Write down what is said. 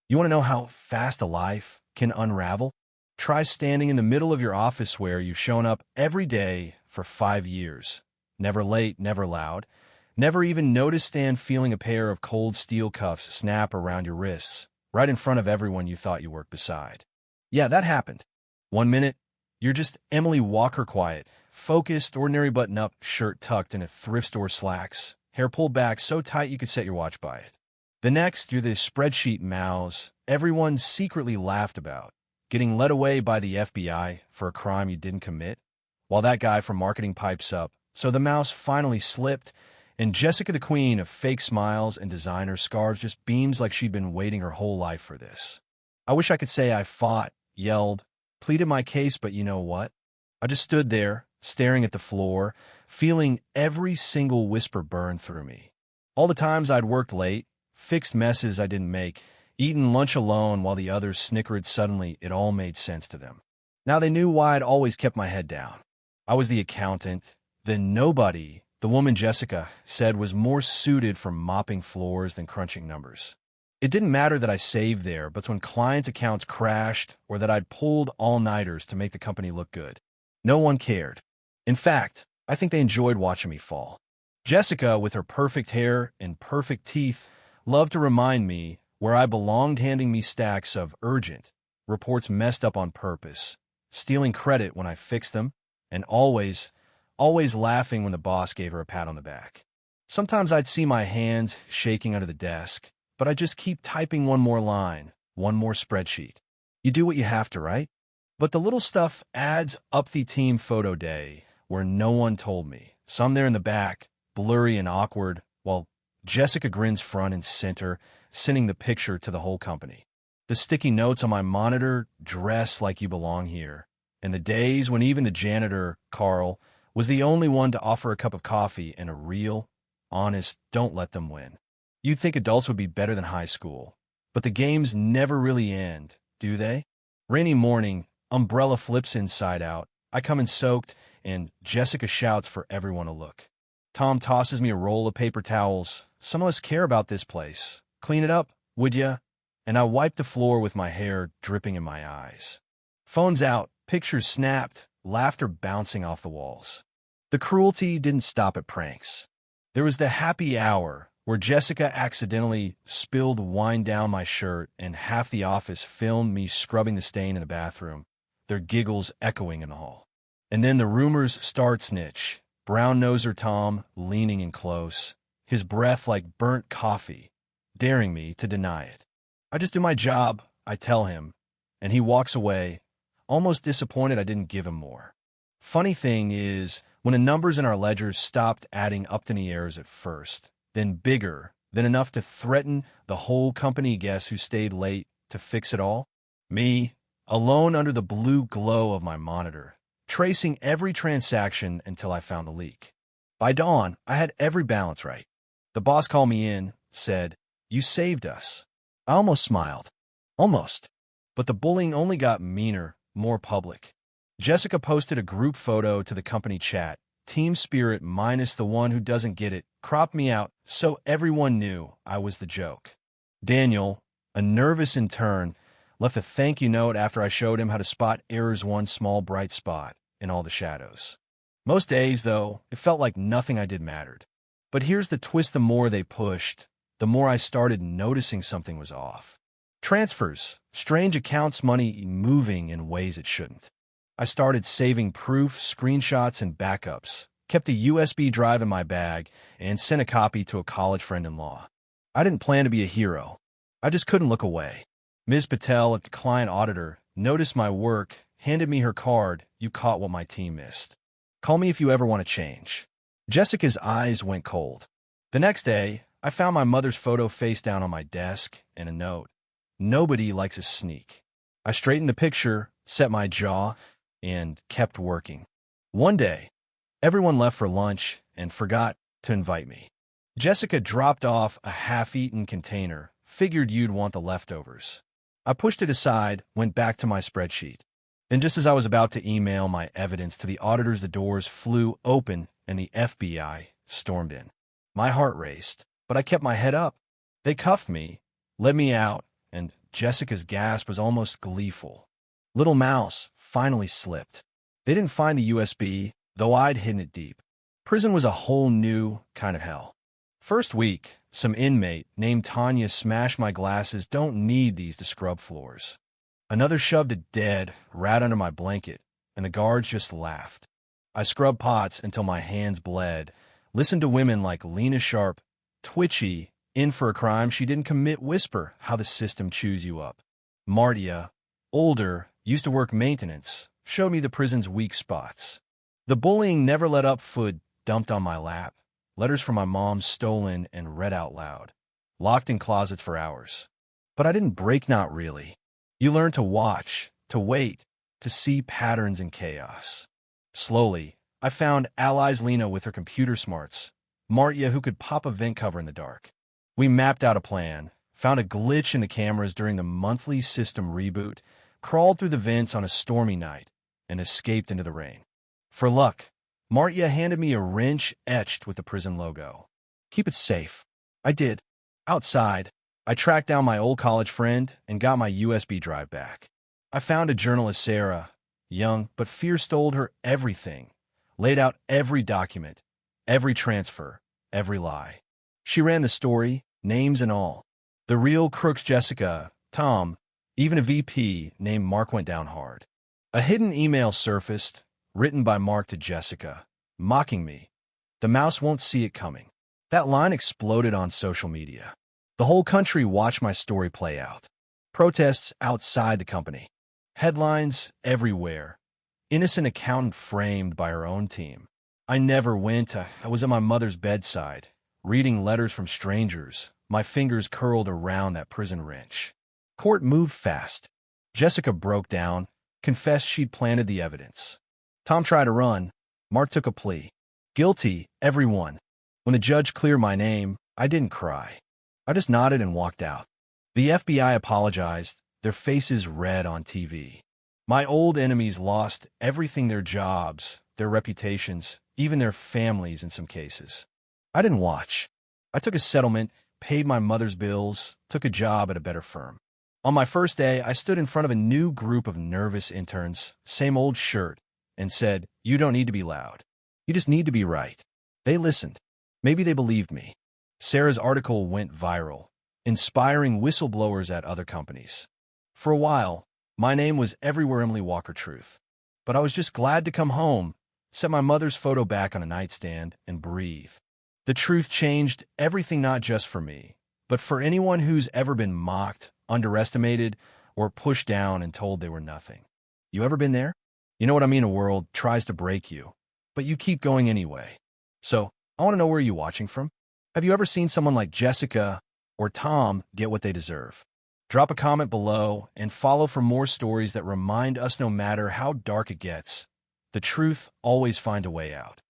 You want to know how fast a life can unravel? Try standing in the middle of your office where you've shown up every day for 5 years. Never late, never loud. Never even noticed stand feeling a pair of cold steel cuffs snap around your wrists, right in front of everyone you thought you worked beside. Yeah, that happened. 1 minute, you're just Emily Walker quiet, focused, ordinary button-up, shirt tucked in a thrift store slacks, hair pulled back so tight you could set your watch by it. The next, you're the spreadsheet mouse everyone secretly laughed about, getting led away by the FBI for a crime you didn't commit, while that guy from marketing pipes up. So the mouse finally slipped, and Jessica the queen of fake smiles and designer scarves just beams like she'd been waiting her whole life for this. I wish I could say I fought, yelled, pleaded my case, but you know what? I just stood there, staring at the floor, feeling every single whisper burn through me. All the times I'd worked late, fixed messes I didn't make, eaten lunch alone while the others snickered, suddenly it all made sense to them. Now they knew why I'd always kept my head down. I was the accountant, the nobody the woman Jessica said was more suited for mopping floors than crunching numbers. It didn't matter that I saved there, but when clients' accounts crashed or that I'd pulled all-nighters to make the company look good, no one cared. In fact, I think they enjoyed watching me fall. Jessica, with her perfect hair and perfect teeth, loved to remind me where I belonged, handing me stacks of urgent reports messed up on purpose, stealing credit when I fixed them, and always laughing when the boss gave her a pat on the back. Sometimes I'd see my hands shaking under the desk, but I'd just keep typing one more line, one more spreadsheet. You do what you have to, right? But the little stuff adds up. The team photo day, where no one told me. Some there in the back, blurry and awkward, while Jessica grins front and center, sending the picture to the whole company. The sticky notes on my monitor, dress like you belong here. And the days when even the janitor, Carl, was the only one to offer a cup of coffee and a real, honest, don't let them win. You'd think adults would be better than high school. But the games never really end, do they? Rainy morning, umbrella flips inside out. I come in soaked, and Jessica shouts for everyone to look. Tom tosses me a roll of paper towels. Some of us care about this place. Clean it up, would ya? And I wipe the floor with my hair dripping in my eyes. Phone's out, pictures snapped, laughter bouncing off the walls. The cruelty didn't stop at pranks. There was the happy hour where Jessica accidentally spilled wine down my shirt and half the office filmed me scrubbing the stain in the bathroom, their giggles echoing in the hall. And then the rumors start snitch. Brown-noser Tom leaning in close, his breath like burnt coffee, daring me to deny it. I just do my job, I tell him, and he walks away, almost disappointed I didn't give him more. Funny thing is, when the numbers in our ledgers stopped adding up to any errors at first, then bigger than enough to threaten the whole company, guess who stayed late to fix it all? Me, alone under the blue glow of my monitor, tracing every transaction until I found the leak. By dawn, I had every balance right. The boss called me in, said, "You saved us." I almost smiled. Almost. But the bullying only got meaner, more public. Jessica posted a group photo to the company chat. Team spirit minus the one who doesn't get it, cropped me out so everyone knew I was the joke. Daniel, a nervous intern, left a thank you note after I showed him how to spot errors, one small bright spot in all the shadows. Most days, though, it felt like nothing I did mattered. But here's the twist: the more they pushed, the more I started noticing something was off. Transfers, strange accounts, money moving in ways it shouldn't. I started saving proof, screenshots, and backups, kept a USB drive in my bag, and sent a copy to a college friend-in-law. I didn't plan to be a hero. I just couldn't look away. Ms. Patel, a client auditor, noticed my work, handed me her card. "You caught what my team missed. Call me if you ever want to change." Jessica's eyes went cold. The next day, I found my mother's photo face down on my desk and a note. "Nobody likes a sneak." I straightened the picture, set my jaw, and kept working. One day, everyone left for lunch and forgot to invite me. Jessica dropped off a half-eaten container, figured you'd want the leftovers. I pushed it aside, went back to my spreadsheet. Then just as I was about to email my evidence to the auditors, the doors flew open and the FBI stormed in. My heart raced, but I kept my head up. They cuffed me, led me out, and Jessica's gasp was almost gleeful. Little mouse finally slipped. They didn't find the USB, though I'd hidden it deep. Prison was a whole new kind of hell. First week, some inmate named Tanya smashed my glasses. Don't need these to scrub floors. Another shoved a dead rat under my blanket, and the guards just laughed. I scrubbed pots until my hands bled, listened to women like Lena Sharp, twitchy, in for a crime she didn't commit, whisper how the system chews you up. Martia, older, used to work maintenance, showed me the prison's weak spots. The bullying never let up. Food dumped on my lap, letters from my mom stolen and read out loud, locked in closets for hours. But I didn't break, not really. You learn to watch, to wait, to see patterns in chaos. Slowly, I found allies: Lena with her computer smarts, Martia who could pop a vent cover in the dark. We mapped out a plan, found a glitch in the cameras during the monthly system reboot, crawled through the vents on a stormy night, and escaped into the rain. For luck, Martia handed me a wrench etched with the prison logo. Keep it safe. I did. Outside, I tracked down my old college friend and got my USB drive back. I found a journalist, Sarah, young but fierce, told her everything, laid out every document, every transfer, every lie. She ran the story, names and all. The real crooks: Jessica, Tom, even a VP named Mark went down hard. A hidden email surfaced, written by Mark to Jessica, mocking me. The mouse won't see it coming. That line exploded on social media. The whole country watched my story play out. Protests outside the company. Headlines everywhere. Innocent accountant framed by her own team. I never went. I was at my mother's bedside, reading letters from strangers, my fingers curled around that prison wrench. Court moved fast. Jessica broke down, confessed she'd planted the evidence. Tom tried to run. Mark took a plea. Guilty, everyone. When the judge cleared my name, I didn't cry. I just nodded and walked out. The FBI apologized, their faces red on TV. My old enemies lost everything: their jobs, their reputations, even their families in some cases. I didn't watch. I took a settlement, paid my mother's bills, took a job at a better firm. On my first day, I stood in front of a new group of nervous interns, same old shirt, and said, "You don't need to be loud. You just need to be right." They listened. Maybe they believed me. Sarah's article went viral, inspiring whistleblowers at other companies. For a while, my name was everywhere: Emily Walker Truth. But I was just glad to come home, set my mother's photo back on a nightstand, and breathe. The truth changed everything, not just for me, but for anyone who's ever been mocked, underestimated, or pushed down and told they were nothing. You ever been there? You know what I mean? A world tries to break you, but you keep going anyway. So, I want to know where you're watching from. Have you ever seen someone like Jessica or Tom get what they deserve? Drop a comment below and follow for more stories that remind us no matter how dark it gets, the truth always finds a way out.